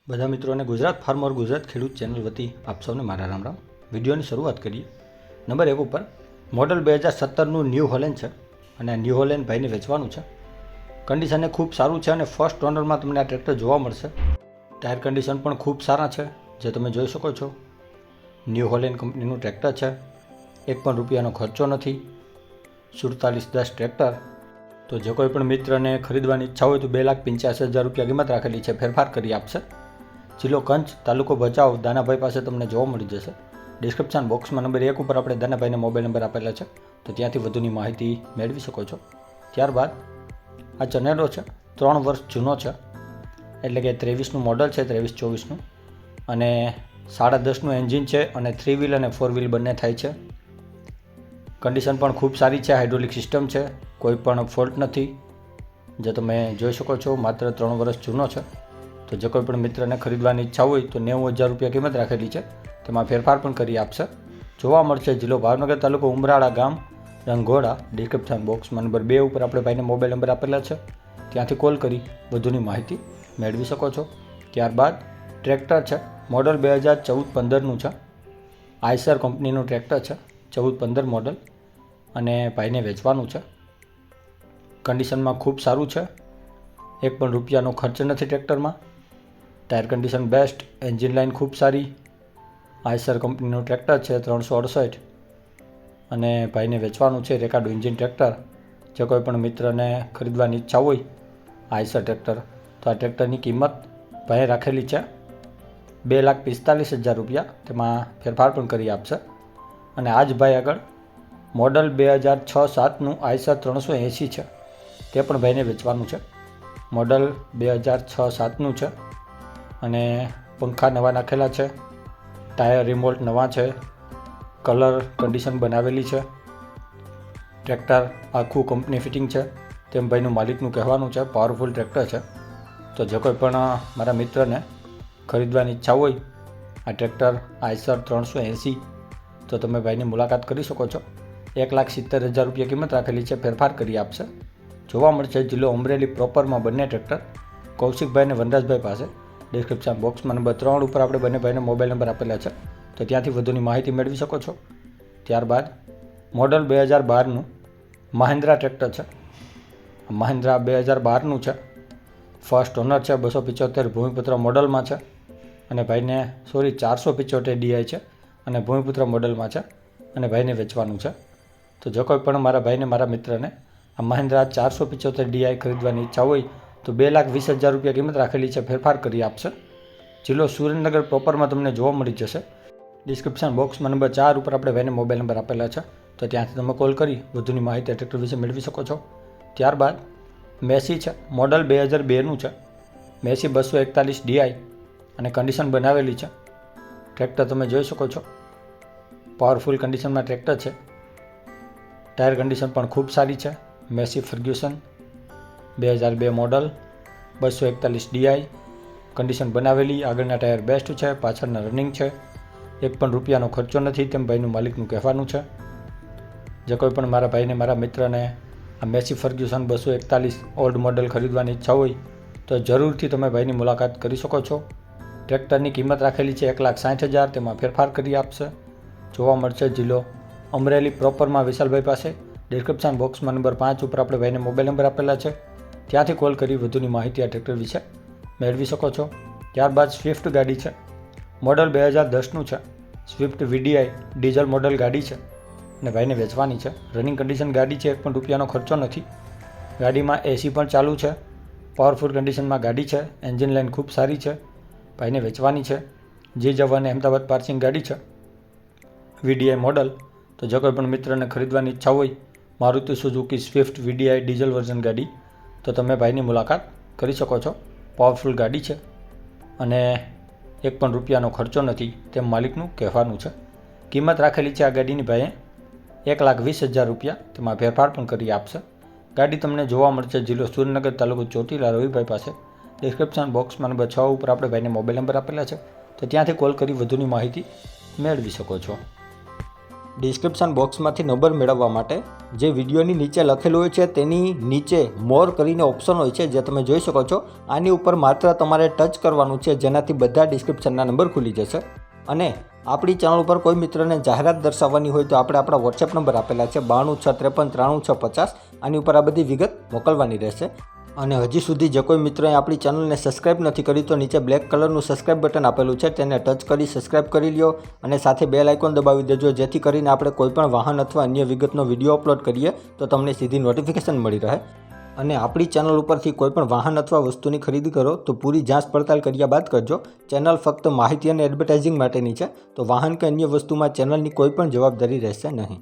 બધા મિત્રોને ગુજરાત ફાર્મર ગુજરાત ખેડૂત ચેનલ વતી આપ સૌને મારા રામ રામ. વિડીયોની શરૂઆત કરીએ. નંબર 1 ઉપર મોડલ 2017નું ન્યૂ હોલેન્ડ છે અને ન્યૂ હોલેન્ડ ભાઈને વેચવાનું છે. કન્ડિશન ખૂબ સારું છે અને ફર્સ્ટ ઓનરમાં તમને આ ટ્રેક્ટર જોવા મળશે. ટાયર કન્ડિશન પણ ખૂબ સારા છે જે તમે જોઈ શકો છો. ન્યૂ હોલેન્ડ કંપનીનું ટ્રેક્ટર છે. એક પણ રૂપિયાનો ખર્ચો નથી. 4710 ટ્રેક્ટર. તો જે કોઈ પણ મિત્રને ખરીદવાની ઈચ્છા હોય તો 2,85,000 રૂપિયા કિંમત રાખેલી છે, ફેરફાર કરી આપશે. જિલ્લો કંચ, તાલુકો ભચાઉ, દાનાભાઈ પાસે તમને જોવા મળી જશે. ડિસ્ક્રિપ્શન બોક્સમાં નંબર 1 ઉપર આપણે દાનાભાઈને મોબાઈલ નંબર આપેલા છે, તો ત્યાંથી વધુની માહિતી મેળવી શકો છો. ત્યારબાદ આ ચનેડો છે, 3 વર્ષ જૂનો છે, એટલે કે 23નું મોડલ છે, 23-24નું, અને 10.5નું એન્જિન છે અને 3 વ્હીલ અને 4 વ્હીલ બંને થાય છે. કન્ડિશન પણ ખૂબ સારી છે. હાઇડ્રોલિક સિસ્ટમ છે, કોઈ પણ ફોલ્ટ નથી, જે તમે જોઈ શકો છો. માત્ર 3 વર્ષ જૂનો છે. તો જે કોઈ પણ મિત્રને ખરીદવાની ઈચ્છા હોય તો 90,000 રૂપિયા કિંમત રાખેલી છે, તેમાં ફેરફાર પણ કરી આપશે. જોવા મળશે જિલ્લો ભાવનગર, તાલુકો ઉમરાળા, ગામ રંગોળા. ડિસ્ક્રિપ્શન બોક્સમાં નંબર 2 ઉપર આપણે ભાઈને મોબાઈલ નંબર આપેલા છે, ત્યાંથી કોલ કરી વધુની માહિતી મેળવી શકો છો. ત્યારબાદ ટ્રેક્ટર છે, મોડલ 2014-15નું છે. આઈસર કંપનીનું ટ્રેક્ટર છે, 14-15 મોડલ, અને ભાઈને વેચવાનું છે. કન્ડિશનમાં ખૂબ સારું છે. એક પણ રૂપિયાનો ખર્ચ નથી ટ્રેક્ટરમાં. Tyre condition best, engine line ખૂબ સારી. આઈસર કંપનીનું ટ્રેક્ટર છે, 368, અને ભાઈને વેચવાનું છે. રેકાર્ડ એન્જિન ટ્રેક્ટર. જે કોઈ પણ મિત્રને ખરીદવાની ઈચ્છા હોય આઈસર ટ્રેક્ટર, તો આ ટ્રેક્ટરની કિંમત ભાઈએ રાખેલી છે 2,45,000 રૂપિયા, તેમાં ફેરફાર પણ કરી આપશે. અને આ જ ભાઈ આગળ મોડલ 2006-7નું આઈસર 380 છે, તે પણ ભાઈને વેચવાનું છે. મોડલ 2006-7નું છે અને પંખા નવા નાખેલા છે. ટાયર રિમોલ્ટ નવા છે. કલર કન્ડિશન બનાવેલી છે. ટ્રેક્ટર આખું કંપની ફિટિંગ છે, તેમ ભાઈનું માલિકનું કહેવાનું છે. પાવરફુલ ટ્રેક્ટર છે. તો જે કોઈ પણ મારા મિત્રને ખરીદવાની ઈચ્છા હોય આ ટ્રેક્ટર આઈસર 380, તો તમે ભાઈની મુલાકાત કરી શકો છો. 1,70,000 રૂપિયા કિંમત રાખેલી છે, ફેરફાર કરી આપશે. જોવા મળશે જિલ્લો અમરેલી પ્રોપરમાં બંને ટ્રેક્ટર કૌશિકભાઈ અને વનરાજભાઈ પાસે. ડિસ્ક્રિપ્શન બોક્સમાં નંબર 3 ઉપર આપણે બંને ભાઈને મોબાઈલ નંબર આપેલા છે, તો ત્યાંથી વધુની માહિતી મેળવી શકો છો. ત્યારબાદ મોડલ 2012નું મહિન્દ્રા ટ્રેક્ટર છે. મહિન્દ્રા 2012નું છે. ફર્સ્ટ ઓનર છે. 275 ભૂમિપુત્ર મોડલમાં છે, અને ભાઈને 475 ડીઆઈ છે અને ભૂમિપુત્ર મોડલમાં છે, અને ભાઈને વેચવાનું છે. તો જો કોઈ પણ મારા ભાઈને, મારા મિત્રને આ મહિન્દ્રા 475 ડીઆઈ ખરીદવાની ઈચ્છા હોય તો 2,20,000 રૂપિયા કિંમત રાખેલી છે, ફેરફાર કરી આપશે. જિલ્લો સુરેન્દ્રનગર પ્રોપરમાં તમને જોવા મળી જશે. ડિસ્ક્રિપ્શન બોક્સમાં નંબર 4 ઉપર આપણે ભાઈને મોબાઈલ નંબર આપેલા છે, તો ત્યાંથી તમે કોલ કરી વધુની માહિતી ટ્રેક્ટર વિશે મેળવી શકો છો. ત્યારબાદ મેસી છે, મોડલ 2002નું છે. મેસી 241 ડીઆઈ અને કન્ડિશન બનાવેલી છે. ટ્રેક્ટર તમે જોઈ શકો છો. પાવરફુલ કન્ડિશનમાં ટ્રેક્ટર છે. ટાયર કન્ડિશન પણ ખૂબ સારી છે. Massey Ferguson 2002 model, 241 DI, condition બનાવેલી. આગળના ટાયર બેસ્ટ છે, પાછળના રનિંગ છે. એક પણ રૂપિયાનો ખર્ચો નથી, તેમ ભાઈનું માલિકનું કહેવાનું છે. જે કોઈ પણ મારા ભાઈને, મારા મિત્રને આ મેસી ફર્ગ્યુસન 241 ઓલ્ડ મોડલ ખરીદવાની ઈચ્છા હોય તો જરૂરથી તમે ભાઈની મુલાકાત કરી શકો છો. ટ્રેક્ટરની કિંમત રાખેલી છે 1,60,000, તેમાં ફેરફાર કરી આપશે. જોવા મળશે જિલ્લો અમરેલી પ્રોપરમાં વિશાલભાઈ પાસે. ડિસ્ક્રિપ્શન બોક્સમાં નંબર 5 ઉપર આપણે ભાઈને મોબાઈલ નંબર આપેલા છે, ત્યાંથી કોલ કરી વધુની માહિતી આ ટ્રેક્ટર વિશે મેળવી શકો છો. ત્યારબાદ સ્વિફ્ટ ગાડી છે, મોડલ 2010નું છે. સ્વિફ્ટ વીડીઆઈ ડીઝલ મોડલ ગાડી છે અને ભાઈને વેચવાની છે. રનિંગ કન્ડિશન ગાડી છે, એક પણ રૂપિયાનો ખર્ચો નથી. ગાડીમાં એસી પણ ચાલુ છે. પાવરફુલ કન્ડિશનમાં ગાડી છે. એન્જિન લાઇન ખૂબ સારી છે. ભાઈને વેચવાની છે. જે જવાને અમદાવાદ પાર્સિંગ ગાડી છે, વીડીઆઈ મોડલ. તો જો કોઈ પણ મિત્રને ખરીદવાની ઈચ્છા હોય Maruti Suzuki Swift VDI diesel version ગાડી, તો તમે ભાઈની મુલાકાત કરી શકો છો. પાવરફુલ ગાડી છે અને એક પણ રૂપિયાનો ખર્ચો નથી, તેમ માલિકનું કહેવાનું છે. કિંમત રાખેલી છે આ ગાડીની ભાઈએ 1,20,000 રૂપિયા, તેમાં ફેરફાર પણ કરી આપશે. ગાડી તમને જોવા મળશે જિલ્લો સુરેન્દ્રનગર, તાલુકો ચોટીલા, રવિભાઈ પાસે. ડિસ્ક્રિપ્શન બોક્સમાં નંબર 6 ઉપર આપણે ભાઈને મોબાઈલ નંબર આપેલા છે, તો ત્યાંથી કોલ કરી વધુની માહિતી મેળવી શકો છો. ડિસ્ક્રિપ્શન બોક્સમાંથી નંબર મેળવવા માટે જે વિડીયોની નીચે લખેલું હોય છે તેની નીચે મોર કરીને ઓપ્શન હોય છે જે તમે જોઈ શકો છો. આની ઉપર માત્ર તમારે ટચ કરવાનું છે, જેનાથી બધા ડિસ્ક્રિપ્શનના નંબર ખુલી જશે. અને આપણી ચેનલ ઉપર કોઈ મિત્રને જાહેરાત દર્શાવવાની હોય તો આપણે આપણા વોટ્સએપ નંબર આપેલા છે 9263539650. આની ઉપર આ બધી વિગત મોકલવાની રહેશે. અને હજી સુધી જે કોઈ મિત્રોએ આપણી ચેનલને સબસ્ક્રાઇબ નથી કરી તો નીચે બ્લેક કલરનું સબસ્ક્રાઇબ બટન આપેલું છે, તેને ટચ કરી સબસ્ક્રાઇબ કરી લ્યો અને સાથે બેલ આઇકોન દબાવી દેજો, જેથી કરીને આપણે કોઈપણ વાહન અથવા અન્ય વિગતનો વિડીયો અપલોડ કરીએ તો તમને સીધી નોટિફિકેશન મળી રહે. અને આપણી ચેનલ ઉપરથી કોઈપણ વાહન અથવા વસ્તુની ખરીદી કરો તો પૂરી જાંચ પડતાલ કર્યા બાદ કરજો. ચેનલ ફક્ત માહિતી અને એડવર્ટાઇઝિંગ માટેની છે, તો વાહન કે અન્ય વસ્તુમાં ચેનલની કોઈ પણ જવાબદારી રહેશે નહીં.